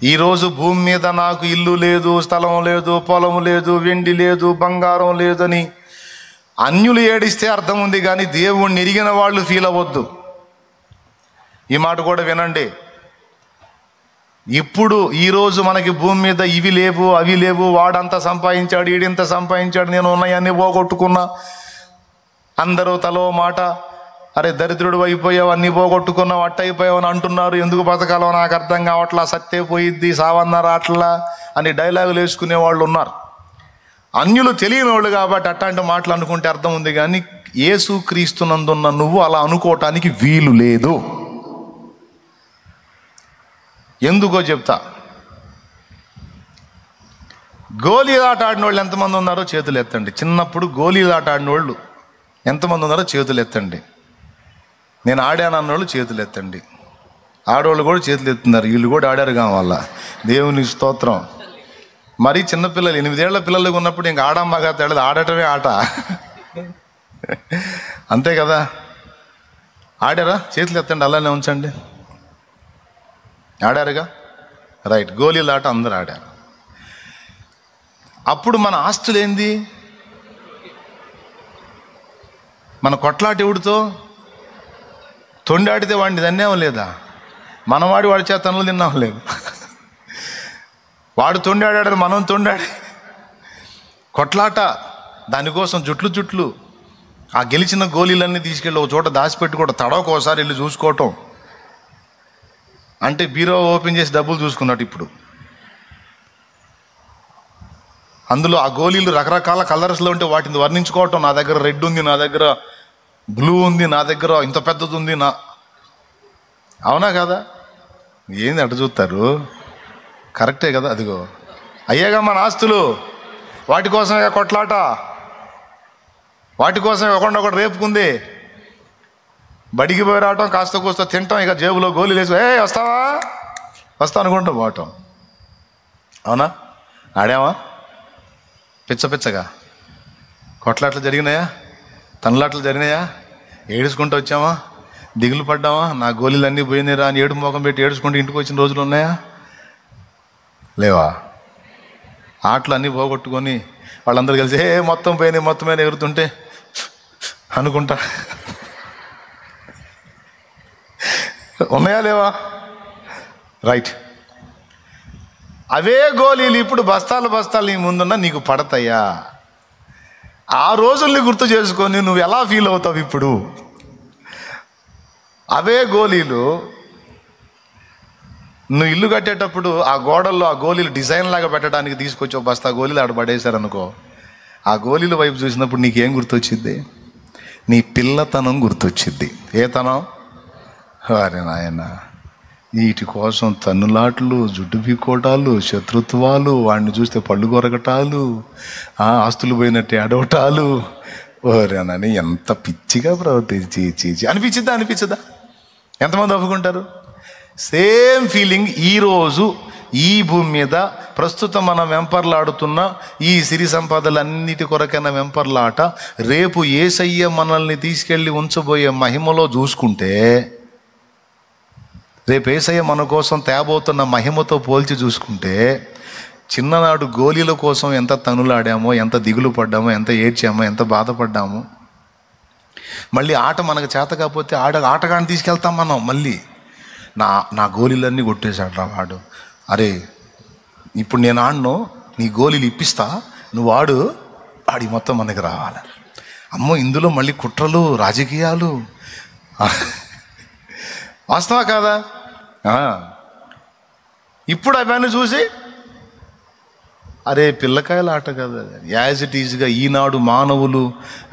ఈరోజు భూమి మీద నాకు ఇల్లు లేదు, స్థలం లేదు, పొలం లేదు, వెండి లేదు, బంగారం లేదని అన్యులు ఏడిస్తే అర్థం ఉంది, కానీ దేవుణ్ణి ఎరిగిన వాళ్ళు ఫీల్ అవ్వద్దు. ఈ మాట కూడా వినండి. ఇప్పుడు ఈరోజు మనకి భూమి మీద ఇవి లేవు, అవి లేవు, వాడంతా సంపాదించాడు, ఈడింత సంపాదించాడు, నేను ఉన్నాయన్నీ పోగొట్టుకున్నా, అందరూ తలో మాట, అరే దరిద్రుడు అయిపోయావు, అన్నీ పోగొట్టుకున్నావు, అట్ట అయిపోయావు అని అంటున్నారు. ఎందుకు బతకాలో నాకు అర్థం కావట్లా, సత్తే పోయిద్ది, సావన్నారు అట్లా అని డైలాగులు వేసుకునే వాళ్ళు ఉన్నారు. అన్యులు తెలియని వాళ్ళు కాబట్టి అట్లాంటి మాటలు అనుకుంటే అర్థం ఉంది, కానీ యేసు క్రీస్తునందున్న నువ్వు అలా అనుకోవటానికి వీలు లేదు. ఎందుకో చెప్తా. గోళీలాట ఆడిన వాళ్ళు ఎంతమంది ఉన్నారో చేతులు ఎత్తండి. చిన్నప్పుడు గోళీలాట ఆడిన వాళ్ళు ఎంతమంది ఉన్నారో చేతులు ఎత్తండి. నేను ఆడాను అన్నోళ్ళు చేతులు ఎత్తండి. ఆడవాళ్ళు కూడా చేతులు ఎత్తున్నారు, వీళ్ళు కూడా ఆడారు కావాల. దేవుని స్తోత్రం. మరి చిన్నపిల్లలు 8 ఏళ్ల పిల్లలు ఉన్నప్పుడు ఇంక ఆడమ్మగా తెలదు, ఆడటమే ఆట, అంతే కదా. ఆడారా? చేతులు ఎత్తండి, అలానే ఉంచండి. ఆడారుగా, రైట్. గోళీలాట అందరూ ఆడారు. అప్పుడు మన ఆస్తులు ఏంది? మన కొట్లాట ఎవడితో? తొండాడితే వాడిని తిన్నాం లేదా? మనవాడి వాడి చేత తనులు తిన్నాం లేదు. వాడు తొండాడాడు, మనం తొండాడి కొట్లాట. దానికోసం జుట్లు ఆ గెలిచిన గోళీలన్నీ తీసుకెళ్ళి ఒక చోట దాచిపెట్టుకోవడం, తడవకోసారి వెళ్ళి చూసుకోవటం. అంటే బీరో ఓపెన్ చేసి డబ్బులు చూసుకున్నట్టు. ఇప్పుడు అందులో ఆ గోళీలు రకరకాల కలర్స్లో ఉంటే వాటిని వర్ణించుకోవటం. నా దగ్గర రెడ్ ఉంది, నా దగ్గర బ్లూ ఉంది, నా దగ్గర ఇంత పెద్దది ఉంది, అవునా కదా? ఏంది అటు చూస్తారు? కరెక్టే కదా. అదిగో అయ్యేగా మన ఆస్తులు. వాటి కోసమే కొట్లాట, వాటి కోసమే ఒకటి రేపుకుంది. బడికి పోయి రావటం, కాస్త కూస్త తింటాం, ఇక జేబులో గోళీలు వేసి వస్తా అనుకుంటాం పోవటం. అవునా? ఆడామా? పిచ్చగా కొట్లాట్లు జరిగినాయా? తనలాట్లు జరిగినాయా? ఏడుచుకుంటూ వచ్చామా? దిగులు పడ్డామా? నా గోళీలన్నీ పోయినాయిరా అని ఏడు ముఖం పెట్టి ఏడుచుకుంటూ ఇంటికి వచ్చిన రోజులు ఉన్నాయా? లేవా? ఆటలు అన్నీ పోగొట్టుకొని వాళ్ళందరూ కలిసి మొత్తం పోయినాయి ఎగురుతుంటే అనుకుంటా ఉన్నాయా? లేవా? రైట్. అవే గోళీలు ఇప్పుడు బస్తాలు నీ ముందున్నా నీకు పడతాయా? ఆ రోజుల్ని గుర్తు చేసుకొని నువ్వు ఎలా ఫీల్ అవుతావు ఇప్పుడు? అవే గోళీలు నువ్వు ఇల్లు కట్టేటప్పుడు ఆ గోడల్లో ఆ గోళీలు డిజైన్ లాగా పెట్టడానికి తీసుకొచ్చి ఒక బస్తా గోళీలు ఆడ పడేశారనుకో, ఆ గోళీల వైపు చూసినప్పుడు నీకేం గుర్తొచ్చింది? నీ పిల్లతనం గుర్తొచ్చింది. ఏ తనం? అరే నాయన, వీటి కోసం తన్నులాట్లు, జుట్టు పీక్కోటాలు, శత్రుత్వాలు, వాడిని చూస్తే పళ్ళు కొరకటాలు, ఆస్తులు పోయినట్టు అడవటాలు. ఓరేనని ఎంత పిచ్చిగా ప్రవర్తించి అనిపించదా? ఎంతమంది ఒప్పుకుంటారు? సేమ్ ఫీలింగ్ ఈరోజు ఈ భూమి మీద ప్రస్తుతం మనం వెంపర్లాడుతున్న ఈ సిరి సంపదలన్నిటి కొరకైన వెంపర్లాట రేపు యేసయ్య మనల్ని తీసుకెళ్ళి ఉంచబోయే మహిమలో చూసుకుంటే, రేపు యేసయ్య మన కోసం తేబోతున్న మహిమతో పోల్చి చూసుకుంటే, చిన్ననాడు గోళీల కోసం ఎంత తనులాడామో, ఎంత దిగులు పడ్డామో, ఎంత ఏడ్చామో, ఎంత బాధపడ్డామో. మళ్ళీ ఆట మనకు చేత కాకపోతే ఆటగాన్ని తీసుకెళ్తాం మనం. మళ్ళీ నా గోళీలన్నీ కొట్టేశాడు రా వాడు. అరే ఇప్పుడు నేను ఆడను, నీ గోళీలు ఇప్పిస్తా, నువ్వు ఆడి మొత్తం మనకి రావాలి. అమ్మో, ఇందులో మళ్ళీ కుట్రలు, రాజకీయాలు. వాస్తవా కాదా? ఇప్పుడు అవన్నీ చూసి అరే పిల్లకాయల ఆట కదా. యాజ్ ఇట్ ఈజ్గా ఈనాడు మానవులు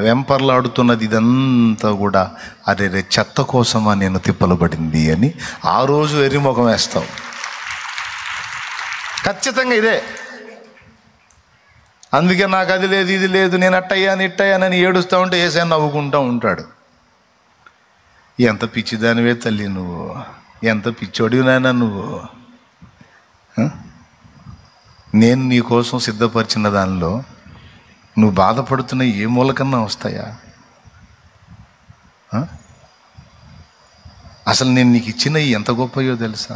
వెంపర్లాడుతున్నది ఇదంతా కూడా అరే చెత్త కోసమా నేను తిప్పలు పడింది అని ఆ రోజు ఎర్రిముఖం వేస్తావు. ఖచ్చితంగా ఇదే. అందుకే నాకు అది లేదు, ఇది లేదు, నేను ఇట్టయ్యానని ఏడుస్తూ ఉంటే ఏసైనా నవ్వుకుంటూ ఉంటాడు. ఎంత పిచ్చిదానివే తల్లి నువ్వు, ఎంత పిచ్చోడివి నాయనా నువ్వు. నేను నీ కోసం సిద్ధపరిచిన దానిలో నువ్వు బాధపడుతున్న ఏ మూలకన్నా వస్తాయా? అసలు నేను నీకు ఇచ్చినవి ఎంత గొప్పయో తెలుసా?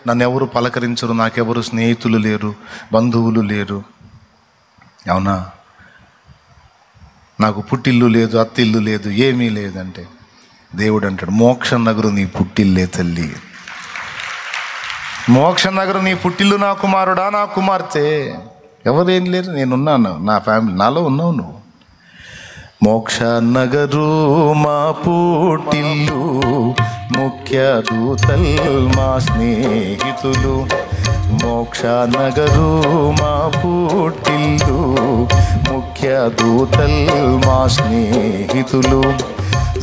నన్ను ఎవరు పలకరించరు, నాకెవరు స్నేహితులు లేరు, బంధువులు లేరు, అవునా? నాకు పుట్టిల్లు లేదు, అత్తిల్లు లేదు, ఏమీ లేదంటే దేవుడు అంటాడు, మోక్ష నగరు నీ పుట్టిల్లే తల్లి, మోక్ష నగరు నీ పుట్టిల్లు నా కుమారుడా, నా కుమార్తె. ఎవరేం లేరు, నేనున్నాను, నా ఫ్యామిలీ, నాలో ఉన్నావు నువ్వు. మోక్ష నగరు మా పుట్టిల్లు, ముఖ్య దూతల్ మా స్నేహితులు. మోక్ష నగరు మా పుట్టిల్లు, ముఖ్య దూతల్ మా స్నేహితులు.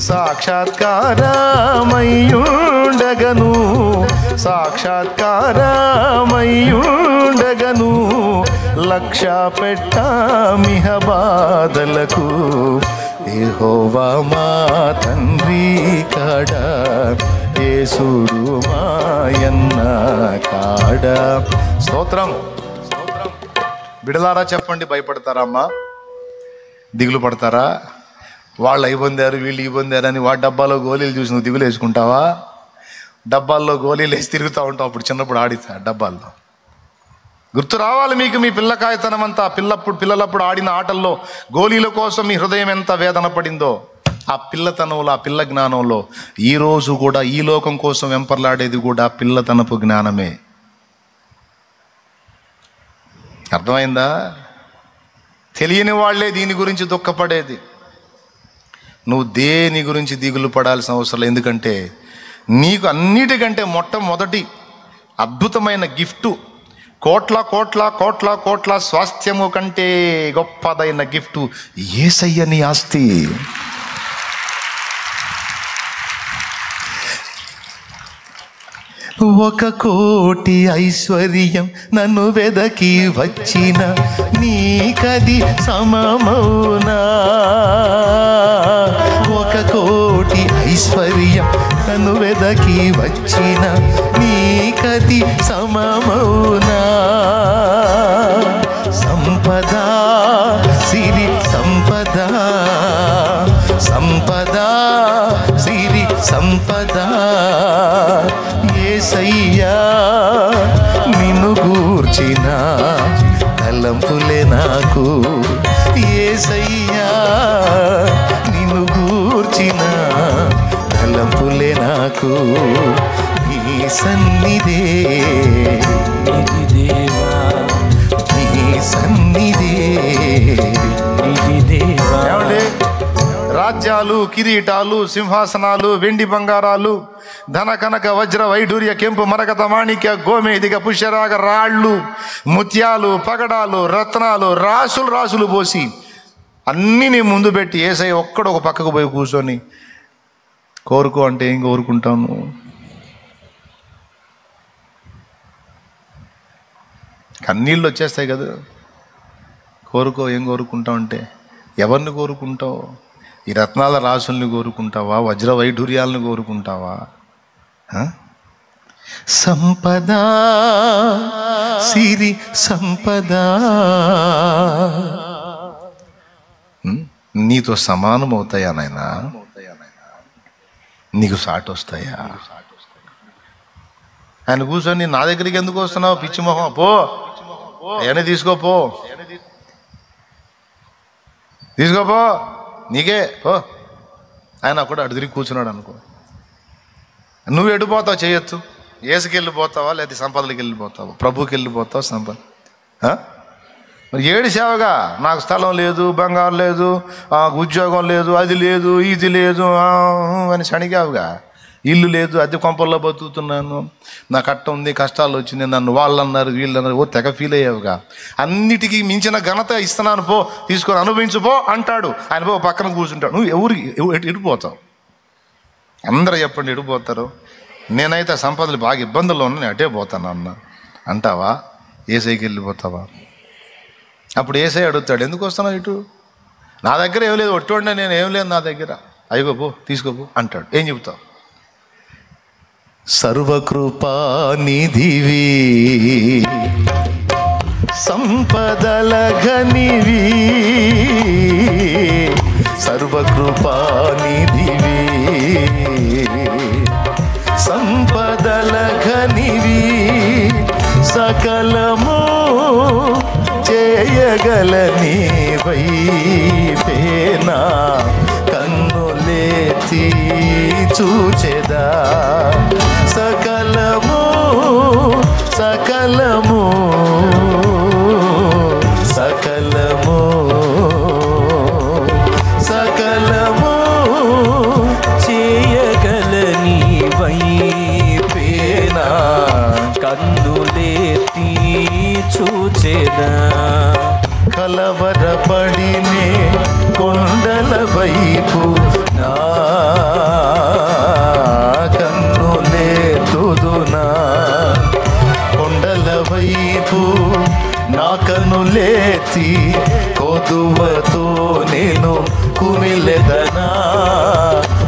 సాక్షాత్కారమయ్యుండగను, సాక్షాత్కారమయ్యుండగను, లక్ష్య పెట్టమిహ బాధలకు. యెహోవా మా తండ్రి కాడ, యేసుడు మాయన్న కాడ. స్తోత్రం. బిడలారా చెప్పండి, భయపడతారా అమ్మా? దిగులు పడతారా? వాళ్ళు అయి పొందారు, వీళ్ళు ఇవి పొందారని వాడి డబ్బాలో గోళీలు చూసి నువ్వు దిగులు వేసుకుంటావా? డబ్బాల్లో గోళీలు వేసి తిరుగుతూ ఉంటావు. అప్పుడు చిన్నప్పుడు ఆడితే డబ్బాల్లో గుర్తు రావాలి మీకు మీ పిల్లకాయతనం అంతా. పిల్లలప్పుడు ఆడిన ఆటల్లో గోళీల కోసం మీ హృదయం ఎంత వేదన పడిందో. ఆ పిల్లతనంలో, ఆ పిల్ల జ్ఞానంలో ఈరోజు కూడా ఈ లోకం కోసం వెంపర్లాడేది కూడా పిల్లతనపు జ్ఞానమే. అర్థమైందా? తెలియని వాళ్ళే దీని గురించి దుఃఖపడేది. నువ్వు దేని గురించి దిగులు పడాల్సిన అవసరం లేదు. ఎందుకంటే నీకు అన్నిటికంటే మొట్టమొదటి అద్భుతమైన గిఫ్టు, కోట్ల కోట్ల కోట్ల కోట్ల స్వాస్థ్యము కంటే గొప్పదైన గిఫ్టు యేసయ్య నీ ఆస్తి. ఒక కోటి ఐశ్వర్యం నన్ను వెదకి వచ్చిన నీకది సమమౌనా? ఒక కోటి ఐశ్వర్యం నన్ను వెదకి వచ్చిన నీకది సమమౌనా? సంపద సిరి సంపద, సంపద సిరి సంపద, యేసయ్యా నిన్ను గూర్చిన తలంపులే నాకు. యేసయ్యా నిన్ను గూర్చిన తలంపులే నాకు. నీ సన్నిధే దేవా, నీ సన్నిధే దేవా. రాజ్యాలు, కిరీటాలు, సింహాసనాలు, వెండి బంగారాలు, ధన కనక వజ్ర వైఢూర్య కెంపు మరకత మాణిక్య గోమేదిక పుష్యరాగ రాళ్ళు, ముత్యాలు, పగడాలు, రత్నాలు, రాసులు రాసులు పోసి అన్నీ నీ ముందు పెట్టి యేసయ్య ఒక్కడు ఒక పక్కకు పోయి కూర్చొని కోరుకో అంటే ఏం కోరుకుంటాను? కన్నీళ్ళు వచ్చేస్తాయి కదా. కోరుకో, ఏం కోరుకుంటావు అంటే ఎవరిని కోరుకుంటావు? ఈ రత్నాల రాసుల్ని కోరుకుంటావా? వజ్ర వైఢూర్యాలను కోరుకుంటావా? సంపద సిరి సంపద నీతో సమానం అవుతాయా నాయనా? నీకు సాటి వస్తాయా? ఆయన కూర్చొని నా దగ్గరికి ఎందుకు వస్తున్నావు పిచ్చి మొహం, పో అవన్నీ తీసుకోపో, తీసుకోపో, నీకే పో. ఆయన కూడా అటు తిరిగి కూర్చున్నాడు అనుకో. నువ్వు ఎడిపోతావు చేయొచ్చు. ఏసుకి వెళ్ళిపోతావా, లేదా సంపదలకి వెళ్ళిపోతావా? ప్రభుకి వెళ్ళిపోతావు, సంపద. మరి ఏడు సేవగా నాకు స్థలం లేదు, బంగారం లేదు, ఉద్యోగం లేదు, అది లేదు, ఇది లేదు అని శనిగావుగా. ఇల్లు లేదు, అద్దె కొంపల్లో బతుకుతున్నాను, నాకు కట్ట ఉంది, కష్టాలు వచ్చినాయి, నన్ను వాళ్ళు అన్నారు, వీళ్ళు అన్నారు, ఓ తెగ ఫీల్ అయ్యావుగా. అన్నిటికీ మించిన ఘనత ఇస్తున్నాను, పో తీసుకొని అనుభవించుపో అంటాడు. ఆయన పో పక్కన కూర్చుంటాడు. నువ్వు ఎడిపోతావు? అందరూ చెప్పండి, ఎడిపోతారు? నేనైతే సంపదలు బాగా ఇబ్బందుల్లో ఉన్నా, నేను అటే పోతాను అన్న అంటావా? ఏసైకి వెళ్ళిపోతావా? అప్పుడు ఏసై అడుగుతాడు, ఎందుకు వస్తున్నావు ఇటు? నా దగ్గర ఏం లేదు, ఒట్టుండే నేను ఏం లేదు నా దగ్గర, అయిపోపో తీసుకోపో అంటాడు. ఏం చెబుతావు? సర్వకృపానిధివి, సంపదల ఘనివి, సర్వకృపానిధివి, సకలము చేయగల నీవైపేనా కన్నులేతి చూచెదా. సకలము సకలము సకలము సకలము చేయగల నీవైపేనా కన్నులేతి చూచెదా. కలవరపడినే కొండల వైపు నా కన్నులేతుదునా. కొండల వైపు నా కన్నులేతి కొదువతో నేను కుమిలెదనా.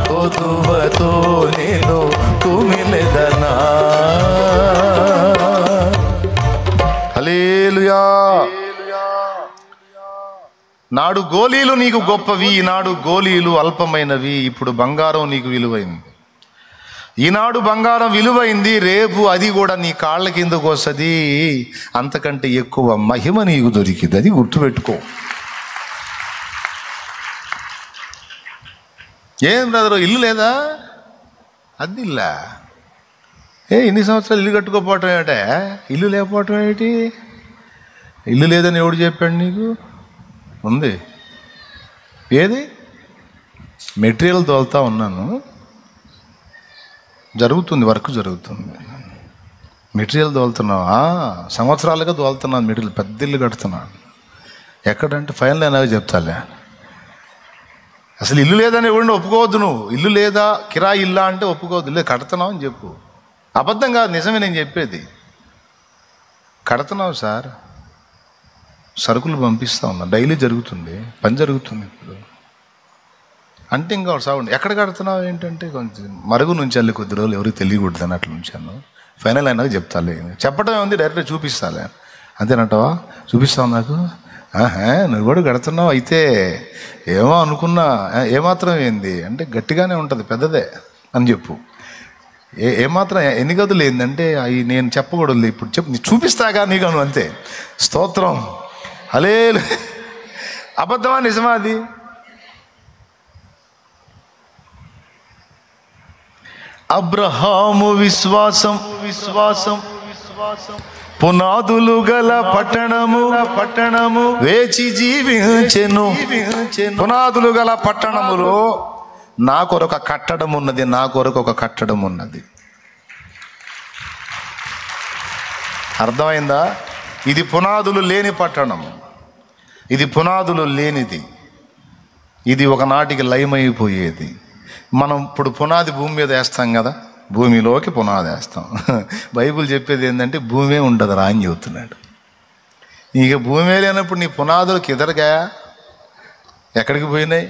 కొదువతో నేను కుమిలెదనా. హల్లెలూయా. నాడు గోలీలు నీకు గొప్పవి, ఈనాడు గోలీలు అల్పమైనవి. ఇప్పుడు బంగారం నీకు విలువైంది. ఈనాడు బంగారం విలువైంది, రేపు అది కూడా నీ కాళ్ళ కిందకు వస్తుంది. అంతకంటే ఎక్కువ మహిమ నీకు దొరికింది. అది గుర్తుపెట్టుకో. ఏం బ్రదరు ఇల్లు లేదా? అది ఇల్లా? ఇన్ని సంవత్సరాలు ఇల్లు కట్టుకోపోవటం ఏమిటే? ఇల్లు లేకపోవటం ఏమిటి? ఇల్లు లేదని ఎవడు చెప్పాడు నీకు? ఉంది. ఏది? మెటీరియల్ తోలుతా ఉన్నాను, జరుగుతుంది, వర్క్ జరుగుతుంది. మెటీరియల్ తోలుతున్నావా? సంవత్సరాలుగా తోలుతున్నాను మెటీరియల్. పెద్ద ఇల్లు కడుతున్నాను. ఎక్కడంటే ఫైనల్ అయినాక చెప్తాలే. అసలు ఇల్లు లేదని ఎవరిని ఒప్పుకోవద్దు. నువ్వు ఇల్లు లేదా, కిరాయి ఇల్లా అంటే ఒప్పుకోవద్దు. లేదు కడుతున్నావు అని చెప్పు. అబద్ధం కాదు, నిజమే నేను చెప్పేది. కడుతున్నావు సార్, సరుకులు పంపిస్తా ఉన్నా, డైలీ జరుగుతుంది, పని జరుగుతుంది. ఇప్పుడు అంటే ఇంకా సాగుండి. ఎక్కడ కడుతున్నావు ఏంటంటే కొంచెం మరుగు నుంచి వెళ్ళి కొద్ది రోజులు ఎవరికి తెలియకూడదు అని అట్లా ఉంచాను. ఫైనల్ అయినాక చెప్తాలే. చెప్పడం ఉంది, డైరెక్ట్గా చూపిస్తాలే. అంతేనంటావా? చూపిస్తావు నాకు? నువ్వు కూడా కడుతున్నావు అయితే. ఏమో అనుకున్నా. ఏమాత్రం ఏంది అంటే గట్టిగానే ఉంటుంది, పెద్దదే అని చెప్పు. ఏమాత్రం ఎన్ని గదులు ఏందంటే అవి నేను చెప్పకూడదు. ఇప్పుడు చెప్పు, చూపిస్తాగా నీకు. అంతే. స్తోత్రం. హల్లెలూయా. అబద్ధమా నిజమా? అది అబ్రహాము విశ్వాసం పునాదులు గల పట్టణము వేచి జీవించెను. పునాదులు గల పట్టణములో నా కొరకు ఒక కట్టడం ఉన్నది, నా కొరకు ఒక కట్టడం ఉన్నది. అర్థమైందా? ఇది పునాదులు లేని పట్టణము, ఇది పునాదులు లేనిది. ఇది ఒకనాటికి లయమైపోయేది. మనం ఇప్పుడు పునాది భూమి మీద వేస్తాం కదా, భూమిలోకి పునాది వేస్తాం. బైబిల్ చెప్పేది ఏంటంటే భూమే ఉండదు రా అని చెబుతున్నాడు. ఇక భూమి లేనప్పుడు నీ పునాదులకు ఎదరగా ఎక్కడికి పోయినాయి?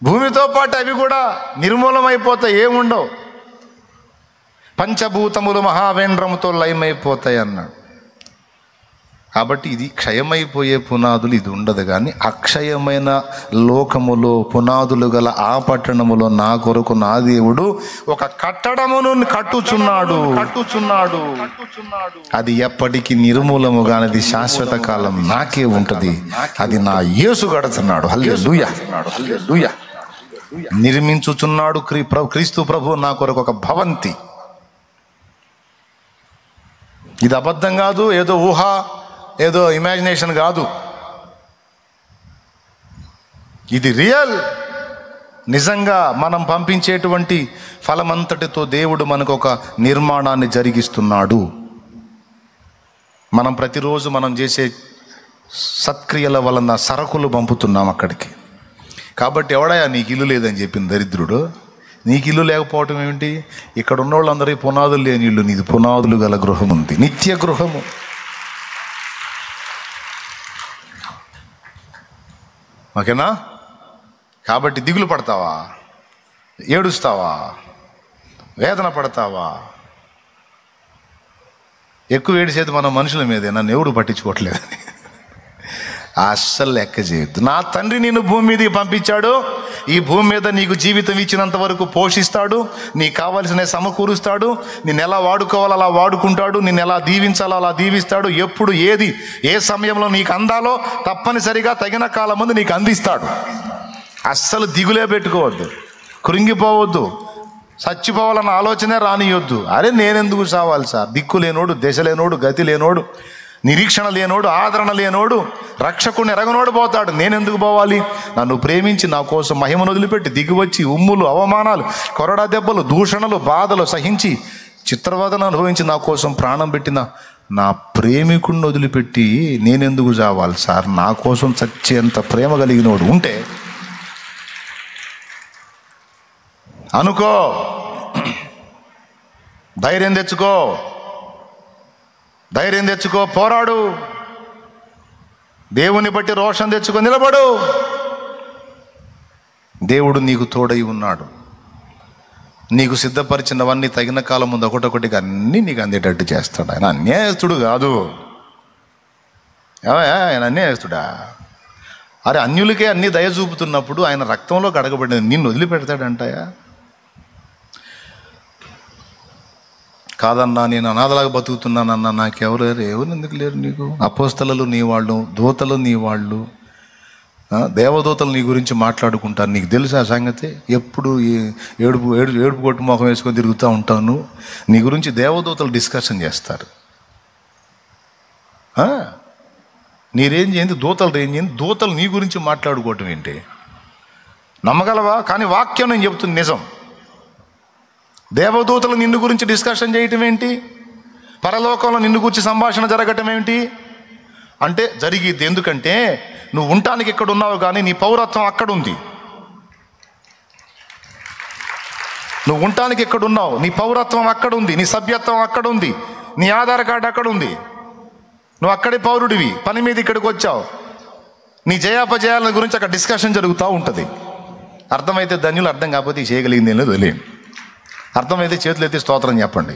భూమితో పాటు అవి కూడా నిర్మూలమైపోతాయి, ఏముండవు. పంచభూతములు మహావేంద్రముతో లయమైపోతాయి అన్నాడు. కాబట్టి ఇది క్షయమైపోయే పునాదులు, ఇది ఉండదు. కానీ అక్షయమైన లోకములో పునాదులు గల ఆ పట్టణములో నా కొరకు నా దేవుడు ఒక కట్టడమును కట్టుచున్నాడు. అది ఎప్పటికీ నిర్మూలముగానది, శాశ్వత కాలం నాకే ఉంటది. అది నా యేసు కడుతున్నాడు. హల్లెలూయా. నిర్మించుచున్నాడు క్రీస్తు ప్రభు నా కొరకు ఒక భవంతి. ఇది అబద్ధం కాదు, ఏదో ఊహ, ఏదో ఇమాజినేషన్ కాదు. ఇది రియల్. నిజంగా మనం పంపించేటువంటి ఫలమంతటితో దేవుడు మనకు ఒక నిర్మాణాన్ని జరిగిస్తున్నాడు. మనం ప్రతిరోజు మనం చేసే సత్క్రియల వలన సరకులు పంపుతున్నాం అక్కడికి. కాబట్టి ఎవడయా నీకు ఇల్లు లేదని చెప్పింది దరిద్రుడు? నీకు ఇల్లు లేకపోవటం ఏమిటి? ఇక్కడ ఉన్న వాళ్ళందరికీ పునాదులు లేని ఇల్లు, నీది పునాదులు గల గృహం ఉంది, నిత్య గృహము. ఓకేనా? కాబట్టి దిగులు పడతావా? ఏడుస్తావా? వేదన పడతావా? ఎక్కువ ఏడిసేది మనం మనుషుల మీదే, నన్ను ఎవడు పట్టించుకోవట్లేదని. అస్సలు లెక్క చేయొద్దు. నా తండ్రి నిన్ను భూమి మీదకి పంపించాడు, ఈ భూమి మీద నీకు జీవితం ఇచ్చినంత వరకు పోషిస్తాడు, నీకు కావలసిన సమకూరుస్తాడు, నిన్ను ఎలా వాడుకోవాలో అలా వాడుకుంటాడు, నిన్ను ఎలా దీవించాలో అలా దీవిస్తాడు. ఎప్పుడు ఏది ఏ సమయంలో నీకు అందాలో తప్పనిసరిగా తగిన కాలం ముందు నీకు అందిస్తాడు. అస్సలు దిగులే పెట్టుకోవద్దు, కృంగిపోవద్దు, చచ్చిపోవాలన్న ఆలోచనే రానియొద్దు. అరే నేనెందుకు చావాలి సార్, దిక్కు లేనోడు, దశ లేనోడు, గతి లేనోడు, నిరీక్షణ లేనోడు, ఆదరణ లేనోడు, రక్షకుని ఎరగనోడు పోతాడు. నేనెందుకు పోవాలి? నన్ను ప్రేమించి నా కోసం మహిమను వదిలిపెట్టి దిగివచ్చి ఉమ్ములు, అవమానాలు, కొరడా దెబ్బలు, దూషణలు, బాధలు సహించి చిత్రవదను అనుభవించి నా కోసం ప్రాణం పెట్టిన నా ప్రేమికుడిని వదిలిపెట్టి నేనెందుకు చావాలి సార్? నా కోసం చచ్చేంత ప్రేమ కలిగినోడు ఉంటే అనుకో, ధైర్యం తెచ్చుకో, ధైర్యం తెచ్చుకో, పోరాడు, దేవుని బట్టి రోషం తెచ్చుకో, నిలబడు. దేవుడు నీకు తోడై ఉన్నాడు. నీకు సిద్ధపరిచినవన్నీ తగిన కాలం ముందు ఒకటొకటిగా అన్నీ నీకు అందేటట్టు చేస్తాడు. ఆయన అన్యాయస్తుడు కాదు. ఆయన అన్యాయస్తుడా? అరే అన్యులకే అన్ని దయ చూపుతున్నప్పుడు ఆయన రక్తంలో కడగబడిన నిన్ను వదిలిపెడతాడంటాయా? కాదన్నా, నేను అనాథలాగా బతుకుతున్నానన్నా, నాకెవరు ఎందుకు లేరు నీకు? అపోస్తలు నీ వాళ్ళు, దూతలు నీ వాళ్ళు, దేవదూతలు నీ గురించి మాట్లాడుకుంటారు. నీకు తెలుసా సంగతి? ఎప్పుడు ఏడుపు కొట్టు మొహం వేసుకొని తిరుగుతూ ఉంటాను. నీ గురించి దేవదూతలు డిస్కషన్ చేస్తారు. నీ రేంజ్ ఏంది, దూతల రేంజ్ ఏంది? దూతలు నీ గురించి మాట్లాడుకోవటం ఏంటి? నమ్మగలవా? కానీ వాక్యం నేను చెబుతుంది నిజం. దేవదూతలు నిన్ను గురించి డిస్కషన్ చేయటం ఏంటి? పరలోకంలో నిన్ను గురించి సంభాషణ జరగటం ఏంటి అంటే జరిగిద్ది. ఎందుకంటే నువ్వు ఉండటానికి ఇక్కడ ఉన్నావు, కానీ నీ పౌరత్వం అక్కడ ఉంది. నువ్వు ఉండటానికి ఇక్కడ ఉన్నావు, నీ పౌరత్వం అక్కడ ఉంది, నీ సభ్యత్వం అక్కడ ఉంది, నీ ఆధార్ కార్డు అక్కడ ఉంది, నువ్వు అక్కడే పౌరుడివి. పని మీద ఇక్కడికి వచ్చావు, నీ జయాపజయాల గురించి అక్కడ డిస్కషన్ జరుగుతూ ఉంటుంది. అర్థమైతే ధన్యులు, అర్థం కాకపోతే చేయగలిగింది ఏం లేదు, వదిలేయండి. అర్థమైతే చేతులు ఎత్తి స్తోత్రం చెప్పండి.